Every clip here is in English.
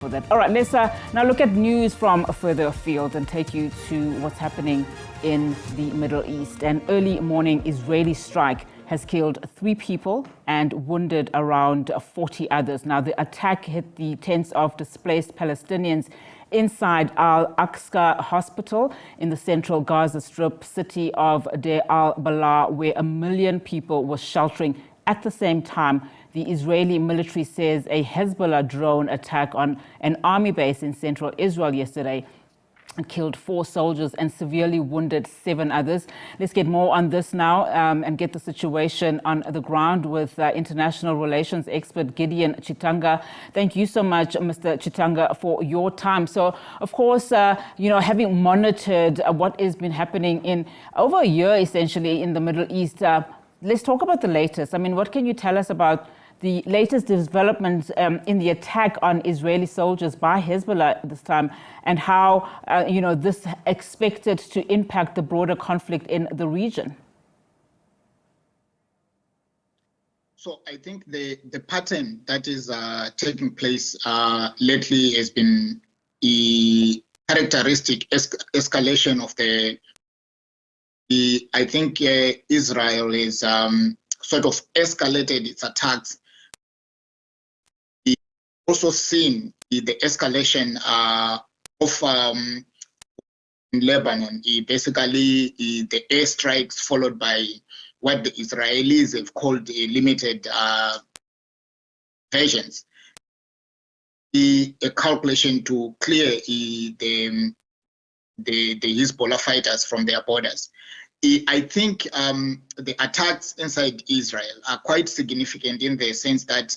For that. All right, let's now look at news from further afield and take you to what's happening in the Middle East. An early morning Israeli strike has killed 3 people and wounded around 40 others. Now, the attack hit the tents of displaced Palestinians inside Aqsa Hospital in the central Gaza Strip city of Deir Al-Balah, where 1 million people were sheltering at the same time. The Israeli military says a Hezbollah drone attack on an army base in central Israel yesterday killed 4 soldiers and severely wounded 7 others. Let's get more on this now and get the situation on the ground with international relations expert Gideon Chitanga. Thank you so much, Mr. Chitanga, for your time. So, of course, having monitored what has been happening in over a year, essentially, in the Middle East, let's talk about the latest. I mean, what can you tell us about the latest developments in the attack on Israeli soldiers by Hezbollah this time, and how this expected to impact the broader conflict in the region? So I think the pattern that is taking place lately has been a characteristic escalation of I think Israel is sort of escalated its attacks. Also seen the escalation of in Lebanon, basically the airstrikes followed by what the Israelis have called limited versions. A calculation to clear the Hezbollah fighters from their borders. I think the attacks inside Israel are quite significant in the sense that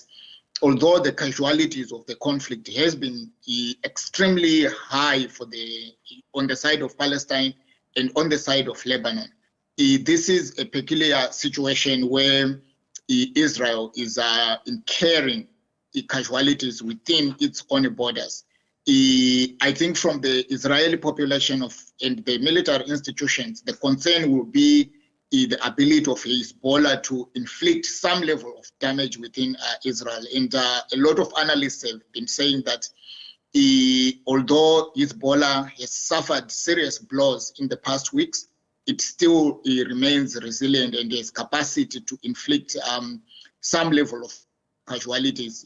although the casualties of the conflict has been extremely high on the side of Palestine and on the side of Lebanon, this is a peculiar situation where Israel is incurring casualties within its own borders. I think from the Israeli population and the military institutions, the concern will be the ability of Hezbollah to inflict some level of damage within Israel. And a lot of analysts have been saying that although Hezbollah has suffered serious blows in the past weeks, it still remains resilient and has capacity to inflict some level of casualties,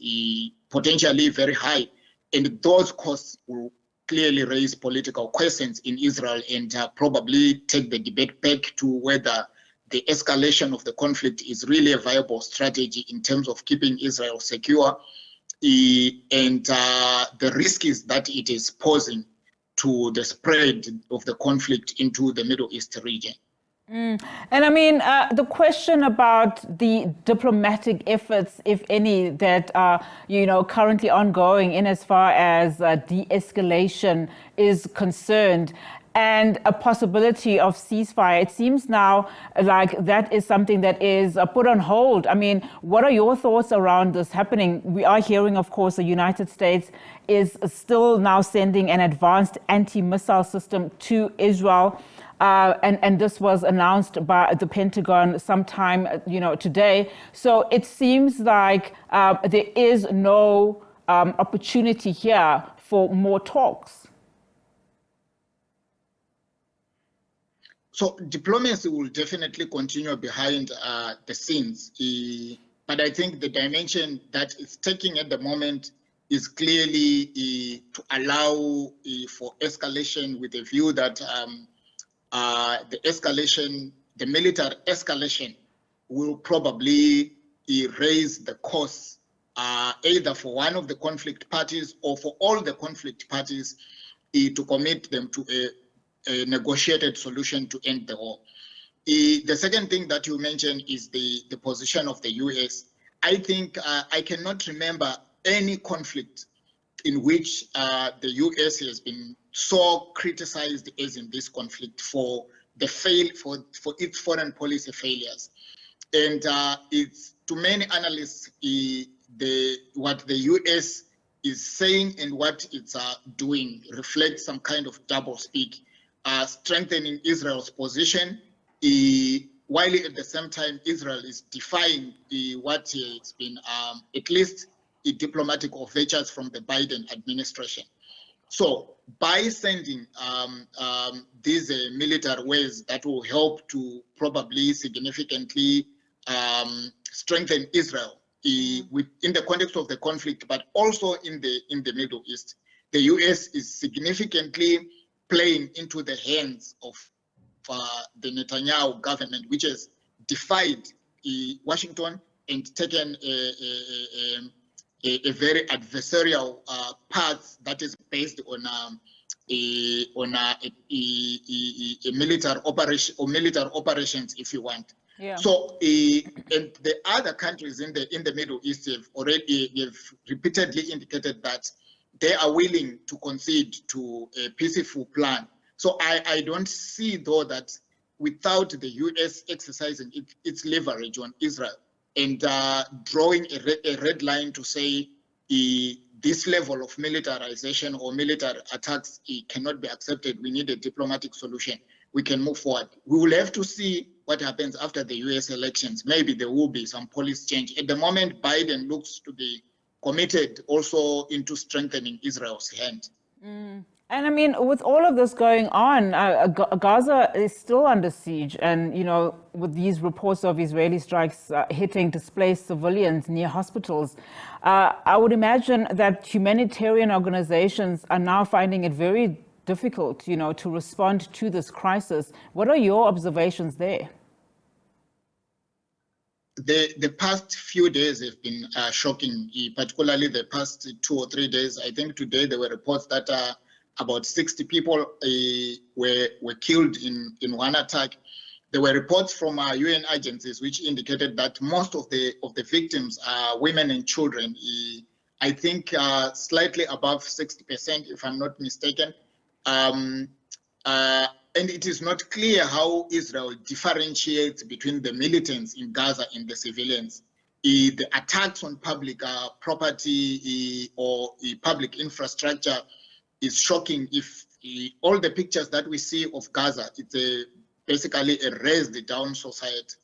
potentially very high. And those costs will clearly raise political questions in Israel and probably take the debate back to whether the escalation of the conflict is really a viable strategy in terms of keeping Israel secure, and the risk is that it is posing to the spread of the conflict into the Middle East region. And I mean, the question about the diplomatic efforts, if any, that are, currently ongoing in as far as de-escalation is concerned, and a possibility of ceasefire. It seems now like that is something that is put on hold. I mean, what are your thoughts around this happening? We are hearing, of course, the United States is still now sending an advanced anti-missile system to Israel. And this was announced by the Pentagon sometime, today. So it seems like there is no opportunity here for more talks. So diplomacy will definitely continue behind the scenes. But I think the dimension that it's taking at the moment is clearly to allow for escalation with a view that the military escalation will probably raise the costs either for one of the conflict parties or for all the conflict parties to commit them to a negotiated solution to end the war. The second thing that you mentioned is the position of the US. I think I cannot remember any conflict in which the US has been so criticized as in this conflict for its foreign policy failures. And it's to many analysts what the US is saying and what it's doing reflects some kind of doublespeak, strengthening Israel's position, while at the same time Israel is defying what has been at least diplomatic overtures from the Biden administration. So by sending these military ways that will help to probably significantly strengthen Israel in the context of the conflict, but also in the Middle East, the U.S. is significantly playing into the hands of the Netanyahu government, which has defied Washington and taken a very adversarial path that is based on a military operation or military operations, if you want. Yeah. So, and the other countries in the Middle East have repeatedly indicated that they are willing to concede to a peaceful plan. So I don't see, though, that without the U.S. exercising its leverage on Israel and drawing a red line to say this level of militarization or military attacks cannot be accepted, we need a diplomatic solution, we can move forward. We will have to see what happens after the U.S. elections. Maybe there will be some policy change. At the moment, Biden looks to be committed also into strengthening Israel's hand. And I mean, with all of this going on, Gaza is still under siege. And, you know, with these reports of Israeli strikes hitting displaced civilians near hospitals, I would imagine that humanitarian organizations are now finding it very difficult, you know, to respond to this crisis. What are your observations there? The past few days have been shocking, particularly the past 2 or 3 days. I think today there were reports that about 60 people were killed in one attack. There were reports from UN agencies which indicated that most of the victims are women and children. I think slightly above 60%, if I'm not mistaken. And it is not clear how Israel differentiates between the militants in Gaza and the civilians. The attacks on public property or public infrastructure is shocking. If all the pictures that we see of Gaza, it's basically a raised down society.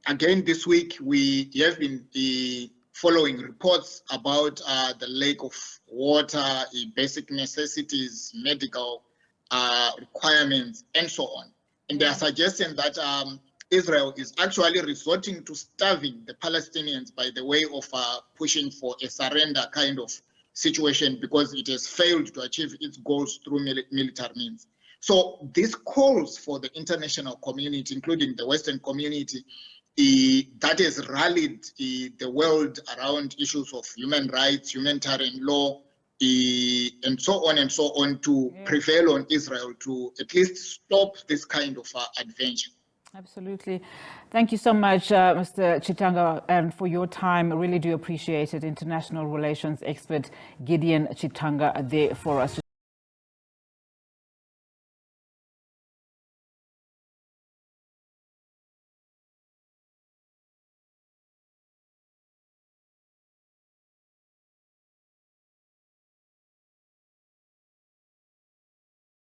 Again, this week we have been following reports about the lack of water, basic necessities, medical requirements, and so on. And they are suggesting that Israel is actually resorting to starving the Palestinians by the way of pushing for a surrender kind of situation because it has failed to achieve its goals through military means. So this calls for the international community, including the Western community, that has rallied the world around issues of human rights, humanitarian law, and so on to prevail on Israel to at least stop this kind of adventure. Absolutely. Thank you so much, Mr. Chitanga, and for your time. I really do appreciate it. International relations expert Gideon Chitanga there for us.